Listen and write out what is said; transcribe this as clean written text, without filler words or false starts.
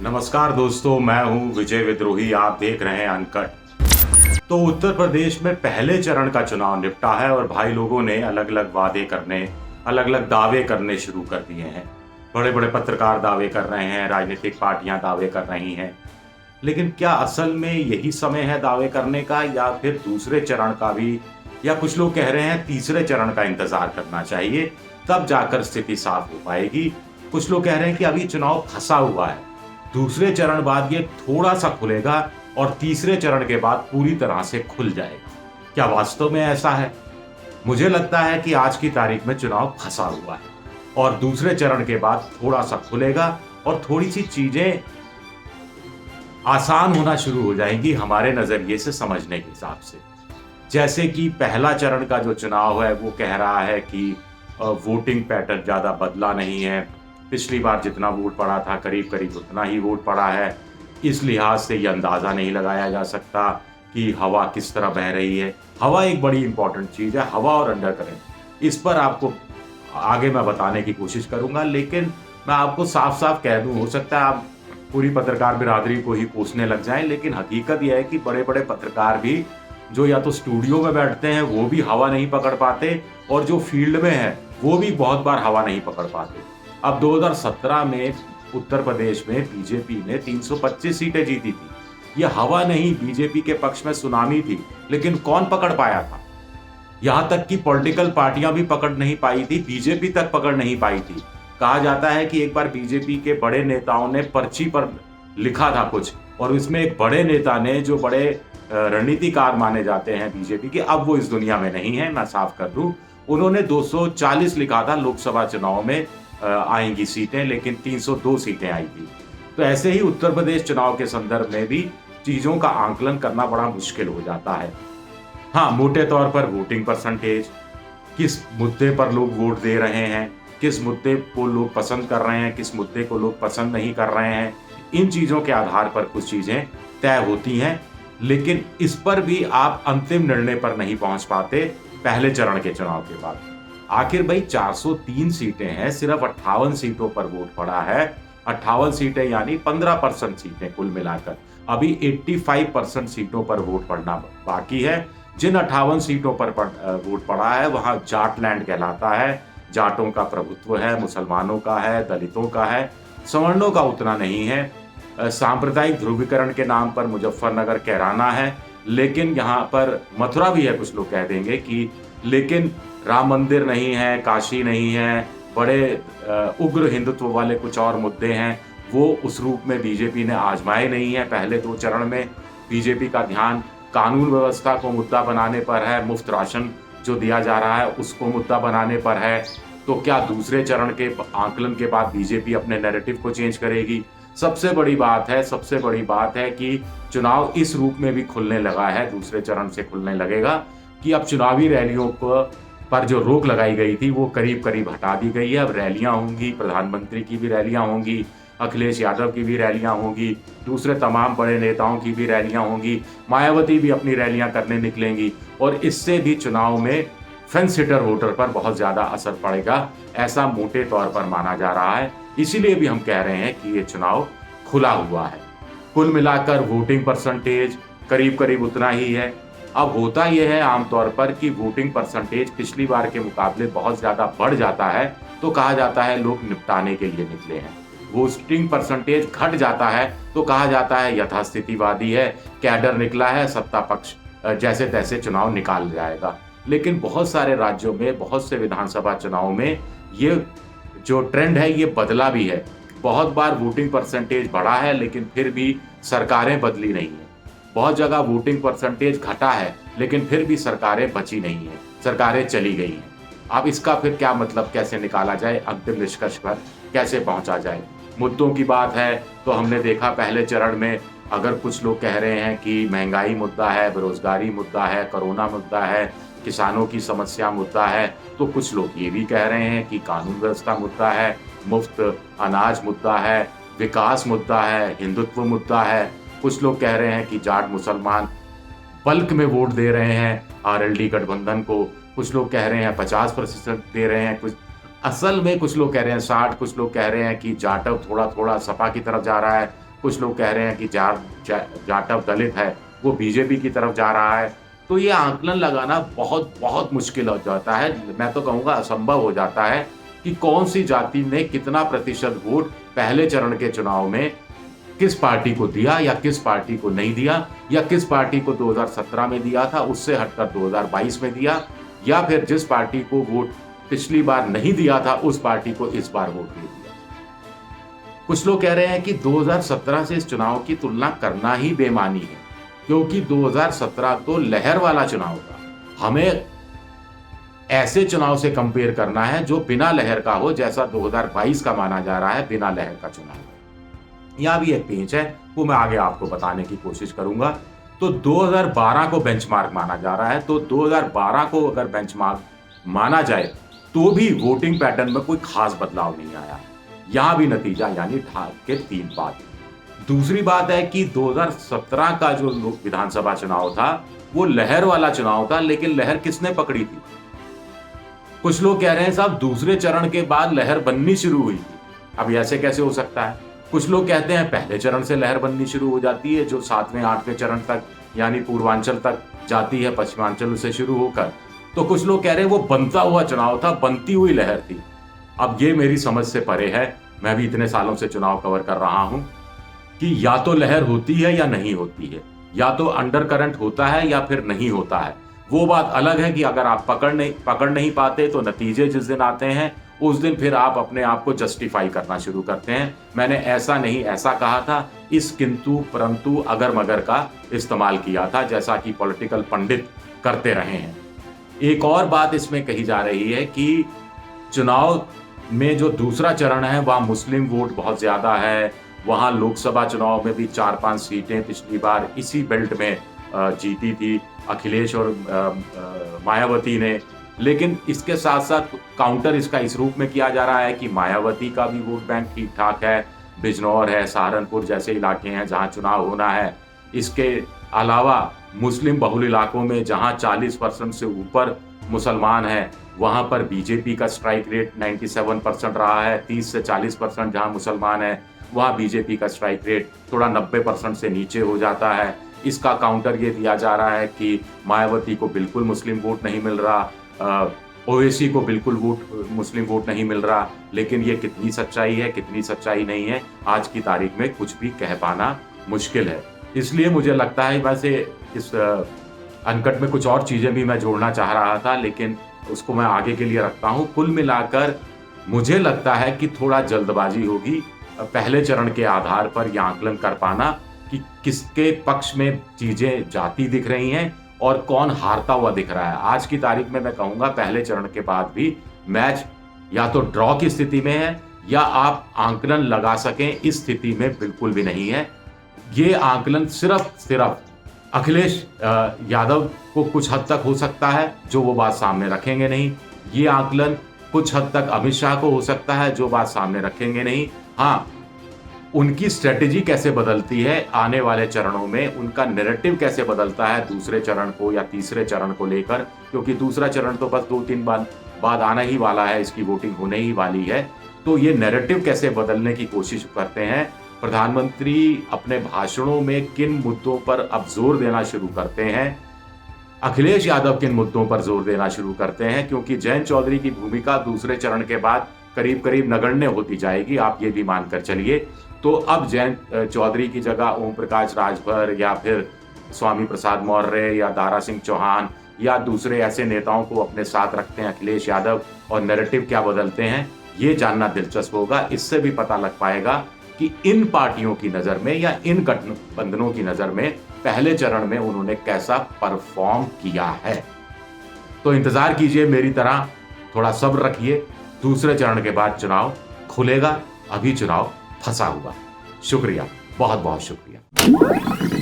नमस्कार दोस्तों, मैं हूं विजय विद्रोही। आप देख रहे हैं अनकट। तो उत्तर प्रदेश में पहले चरण का चुनाव निपटा है और भाई लोगों ने अलग अलग वादे करने, अलग अलग दावे करने शुरू कर दिए हैं। बड़े बड़े पत्रकार दावे कर रहे हैं, राजनीतिक पार्टियां दावे कर रही हैं। लेकिन क्या असल में यही समय है दावे करने का, या फिर दूसरे चरण का भी, या कुछ लोग कह रहे हैं तीसरे चरण का इंतजार करना चाहिए, तब जाकर स्थिति साफ हो पाएगी। कुछ लोग कह रहे हैं कि अभी चुनाव फंसा हुआ है, दूसरे चरण बाद ये थोड़ा सा खुलेगा और तीसरे चरण के बाद पूरी तरह से खुल जाएगा। क्या वास्तव में ऐसा है? मुझे लगता है कि आज की तारीख में चुनाव फंसा हुआ है और दूसरे चरण के बाद थोड़ा सा खुलेगा और थोड़ी सी चीजें आसान होना शुरू हो जाएंगी हमारे नजरिए से समझने के हिसाब से। जैसे कि पहला चरण का जो चुनाव है वो कह रहा है कि वोटिंग पैटर्न ज्यादा बदला नहीं है। पिछली बार जितना वोट पड़ा था करीब करीब उतना ही वोट पड़ा है। इस लिहाज से ये अंदाजा नहीं लगाया जा सकता कि हवा किस तरह बह रही है। हवा एक बड़ी इंपॉर्टेंट चीज है, हवा और अंडर करंट। इस पर आपको आगे मैं बताने की कोशिश करूंगा, लेकिन मैं आपको साफ साफ कह दूं, हो सकता है आप पूरी पत्रकार बिरादरी को ही कोसने लग जाएं, लेकिन हकीकत यह है कि बड़े बड़े पत्रकार भी जो या तो स्टूडियो में बैठते हैं वो भी हवा नहीं पकड़ पाते, और जो फील्ड में है वो भी बहुत बार हवा नहीं पकड़ पाते। अब 2017 में उत्तर प्रदेश में बीजेपी ने 325 सीटें जीती थी। यह हवा नहीं, बीजेपी के पक्ष में सुनामी थी, लेकिन कौन पकड़ पाया था? यहां तक कि पॉलिटिकल पार्टियां भी पकड़ नहीं पाई थी, बीजेपी तक पकड़ नहीं पाई थी। कहा जाता है कि एक बार बीजेपी के बड़े नेताओं ने पर्ची पर लिखा था कुछ, और इसमें एक बड़े नेता ने, जो बड़े रणनीतिकार माने जाते हैं बीजेपी के, अब वो इस दुनिया में नहीं है, मैं साफ कर दूं, उन्होंने 240 लिखा था लोकसभा चुनाव में आएंगी सीटें, लेकिन 302 सीटें आई थी। तो ऐसे ही उत्तर प्रदेश चुनाव के संदर्भ में भी चीजों का आंकलन करना बड़ा मुश्किल हो जाता है। हाँ, मोटे तौर पर वोटिंग परसेंटेज, किस मुद्दे पर लोग वोट दे रहे हैं, किस मुद्दे को लोग पसंद कर रहे हैं, किस मुद्दे को लोग पसंद नहीं कर रहे हैं, इन चीजों के आधार पर कुछ चीजें तय होती हैं। लेकिन इस पर भी आप अंतिम निर्णय पर नहीं पहुंच पाते पहले चरण के चुनाव के बाद। आखिर भाई 403 सीटें हैं, सिर्फ 58 सीटों पर वोट पड़ा है। 58 सीटें यानी 15% सीटें कुल मिलाकर। अभी 85% सीटों पर वोट पड़ना बाकी है। जिन 58 सीटों पर वोट पड़ा है वहां जाटलैंड कहलाता है। जाटों का प्रभुत्व है, मुसलमानों का है, दलितों का है, सवर्णों का उतना नहीं है। सांप्रदायिक ध्रुवीकरण के नाम पर मुजफ्फरनगर कैराना है, लेकिन यहाँ पर मथुरा भी है, कुछ लोग कह देंगे कि, लेकिन राम मंदिर नहीं है, काशी नहीं है, बड़े उग्र हिंदुत्व वाले कुछ और मुद्दे हैं, वो उस रूप में बीजेपी ने आजमाए नहीं है। पहले 2 चरण में बीजेपी का ध्यान कानून व्यवस्था को मुद्दा बनाने पर है, मुफ्त राशन जो दिया जा रहा है उसको मुद्दा बनाने पर है। तो क्या दूसरे चरण के आंकलन के बाद बीजेपी अपने नैरेटिव को चेंज करेगी? सबसे बड़ी बात है कि चुनाव इस रूप में भी खुलने लगा है, दूसरे चरण से खुलने लगेगा कि अब चुनावी रैलियों पर जो रोक लगाई गई थी वो करीब करीब हटा दी गई है। अब रैलियां होंगी, प्रधानमंत्री की भी रैलियां होंगी, अखिलेश यादव की भी रैलियां होंगी, दूसरे तमाम बड़े नेताओं की भी रैलियां होंगी, मायावती भी अपनी रैलियां करने निकलेंगी, और इससे भी चुनाव में फेंस हिटर वोटर पर बहुत ज्यादा असर पड़ेगा, ऐसा मोटे तौर पर माना जा रहा है। इसीलिए भी हम कह रहे हैं कि ये चुनाव खुला हुआ है। कुल मिलाकर वोटिंग परसेंटेज करीब करीब उतना ही है। अब होता यह है आमतौर पर कि वोटिंग परसेंटेज पिछली बार के मुकाबले बहुत ज्यादा बढ़ जाता है तो कहा जाता है लोग निपटाने के लिए निकले हैं। वोटिंग परसेंटेज घट जाता है तो कहा जाता है यथास्थितिवादी है, कैडर निकला है, सत्ता पक्ष जैसे तैसे चुनाव निकाल जाएगा। लेकिन बहुत सारे राज्यों में, बहुत से विधानसभा चुनाव में ये जो ट्रेंड है ये बदला भी है। बहुत बार वोटिंग परसेंटेज बढ़ा है लेकिन फिर भी सरकारें बदली नहीं है। बहुत जगह वोटिंग परसेंटेज घटा है लेकिन फिर भी सरकारें बची नहीं है, सरकारें चली गई हैं। अब इसका फिर क्या मतलब कैसे निकाला जाए, अंतिम निष्कर्ष पर कैसे पहुंचा जाए? मुद्दों की बात है तो हमने देखा पहले चरण में, अगर कुछ लोग कह रहे हैं कि महंगाई मुद्दा है, बेरोजगारी मुद्दा है, कोरोना मुद्दा है, किसानों की समस्या मुद्दा है, तो कुछ लोग ये भी कह रहे हैं कि कानून व्यवस्था मुद्दा है, मुफ्त अनाज मुद्दा है, विकास मुद्दा है, हिंदुत्व मुद्दा है। कुछ लोग कह रहे हैं कि जाट मुसलमान बल्क में वोट दे रहे हैं आरएलडी गठबंधन को, कुछ लोग कह रहे हैं 50% दे रहे हैं, कुछ असल में कुछ लोग कह रहे हैं 60, कुछ लोग कह रहे हैं कि जाटव थोड़ा थोड़ा सपा की तरफ जा रहा है, कुछ लोग कह रहे हैं कि जाटव दलित है वो बीजेपी की तरफ जा रहा है। तो ये आंकलन लगाना बहुत बहुत मुश्किल हो जाता है, मैं तो कहूँगा असंभव हो जाता है कि कौन सी जाति ने कितना प्रतिशत वोट पहले चरण के चुनाव में किस पार्टी को दिया या किस पार्टी को नहीं दिया, या किस पार्टी को 2017 में दिया था उससे हटकर 2022 में दिया, या फिर जिस पार्टी को वोट पिछली बार नहीं दिया था उस पार्टी को इस बार वोट दे दिया। कुछ लोग कह रहे हैं कि 2017 से इस चुनाव की तुलना करना ही बेमानी है, क्योंकि 2017 तो लहर वाला चुनाव था। हमें ऐसे चुनाव से कंपेयर करना है जो बिना लहर का हो, जैसा 2022 का माना जा रहा है बिना लहर का चुनाव। यहां भी एक पेंच है, वो मैं आगे आपको बताने की कोशिश करूंगा। तो 2012 को बेंचमार्क माना जा रहा है, तो 2012 को अगर बेंचमार्क माना जाए तो भी वोटिंग पैटर्न में कोई खास बदलाव नहीं आया। यहां भी नतीजा यानी ढाल के 3 बात। दूसरी बात है कि 2017 का जो विधानसभा चुनाव था वो लहर वाला चुनाव था, लेकिन लहर किसने पकड़ी थी? कुछ लोग कह रहे हैं साहब दूसरे चरण के बाद लहर बननी शुरू हुई थी। अब ऐसे कैसे हो सकता है? कुछ लोग कहते हैं पहले चरण से लहर बननी शुरू हो जाती है, जो 7वें 8वें चरण तक यानी पूर्वांचल तक जाती है, पश्चिमांचल से शुरू होकर। तो कुछ लोग कह रहे हैं वो बनता हुआ चुनाव था, बनती हुई लहर थी। अब ये मेरी समझ से परे है, मैं भी इतने सालों से चुनाव कवर कर रहा हूं कि या तो लहर होती है या नहीं होती है, या तो अंडर करंट होता है या फिर नहीं होता है। वो बात अलग है कि अगर आप पकड़ नहीं पाते तो नतीजे जिस दिन आते हैं उस दिन फिर आप अपने आप को जस्टिफाई करना शुरू करते हैं। मैंने ऐसा नहीं ऐसा कहा था, इस किंतु परंतु अगर मगर का इस्तेमाल किया था, जैसा कि पॉलिटिकल पंडित करते रहे हैं। एक और बात इसमें कही जा रही है कि चुनाव में जो दूसरा चरण है वहाँ मुस्लिम वोट बहुत ज़्यादा है, वहाँ लोकसभा चुनाव में भी 4-5 सीटें पिछली बार इसी बेल्ट में जीती थी अखिलेश और मायावती ने। लेकिन इसके साथ साथ काउंटर इसका इस रूप में किया जा रहा है कि मायावती का भी वोट बैंक ठीक ठाक है, बिजनौर है, सहारनपुर जैसे इलाके हैं जहां चुनाव होना है। इसके अलावा मुस्लिम बहुल इलाकों में जहां 40% से ऊपर मुसलमान हैं वहां पर बीजेपी का स्ट्राइक रेट 97% रहा है। 30 से 40% जहां मुसलमान हैं वहां बीजेपी का स्ट्राइक रेट थोड़ा 90% से नीचे हो जाता है। इसका काउंटर ये दिया जा रहा है कि मायावती को बिल्कुल मुस्लिम वोट नहीं मिल रहा, ओवैसी को बिल्कुल मुस्लिम वोट नहीं मिल रहा। लेकिन ये कितनी सच्चाई है कितनी सच्चाई नहीं है आज की तारीख में कुछ भी कह पाना मुश्किल है। इसलिए मुझे लगता है वैसे इस अनकट में कुछ और चीज़ें भी मैं जोड़ना चाह रहा था, लेकिन उसको मैं आगे के लिए रखता हूँ। कुल मिलाकर मुझे लगता है कि थोड़ा जल्दबाजी होगी पहले चरण के आधार पर यह आकलन कर पाना कि किसके पक्ष में चीज़ें जाती दिख रही हैं और कौन हारता हुआ दिख रहा है। आज की तारीख में मैं कहूँगा पहले चरण के बाद भी मैच या तो ड्रॉ की स्थिति में है या आप आंकलन लगा सकें इस स्थिति में बिल्कुल भी नहीं है। ये आंकलन सिर्फ अखिलेश यादव को कुछ हद तक हो सकता है जो वो बात सामने रखेंगे नहीं। ये आंकलन कुछ हद तक अमित शाह को हो सकता है जो बात सामने रखेंगे नहीं। हाँ, उनकी स्ट्रेटेजी कैसे बदलती है आने वाले चरणों में, उनका नैरेटिव कैसे बदलता है दूसरे चरण को या तीसरे चरण को लेकर, क्योंकि दूसरा चरण तो बस 2-3 बाद आना ही वाला है, इसकी वोटिंग होने ही वाली है। तो ये नैरेटिव कैसे बदलने की कोशिश करते हैं, प्रधानमंत्री अपने भाषणों में किन मुद्दों पर अब जोर देना शुरू करते हैं, अखिलेश यादव किन मुद्दों पर जोर देना शुरू करते हैं, क्योंकि जयंत चौधरी की भूमिका दूसरे चरण के बाद करीब करीब नगण्य होती जाएगी, आप ये भी मानकर चलिए। तो अब जयंत चौधरी की जगह ओम प्रकाश राजभर या फिर स्वामी प्रसाद मौर्य या दारा सिंह चौहान या दूसरे ऐसे नेताओं को अपने साथ रखते हैं अखिलेश यादव, और नैरेटिव क्या बदलते हैं ये जानना दिलचस्प होगा। इससे भी पता लग पाएगा कि इन पार्टियों की नज़र में या इन गठबंधनों की नज़र में पहले चरण में उन्होंने कैसा परफॉर्म किया है। तो इंतज़ार कीजिए मेरी तरह, थोड़ा सब्र रखिए, दूसरे चरण के बाद चुनाव खुलेगा, अभी चुनाव फंसा हुआ। शुक्रिया, बहुत बहुत शुक्रिया।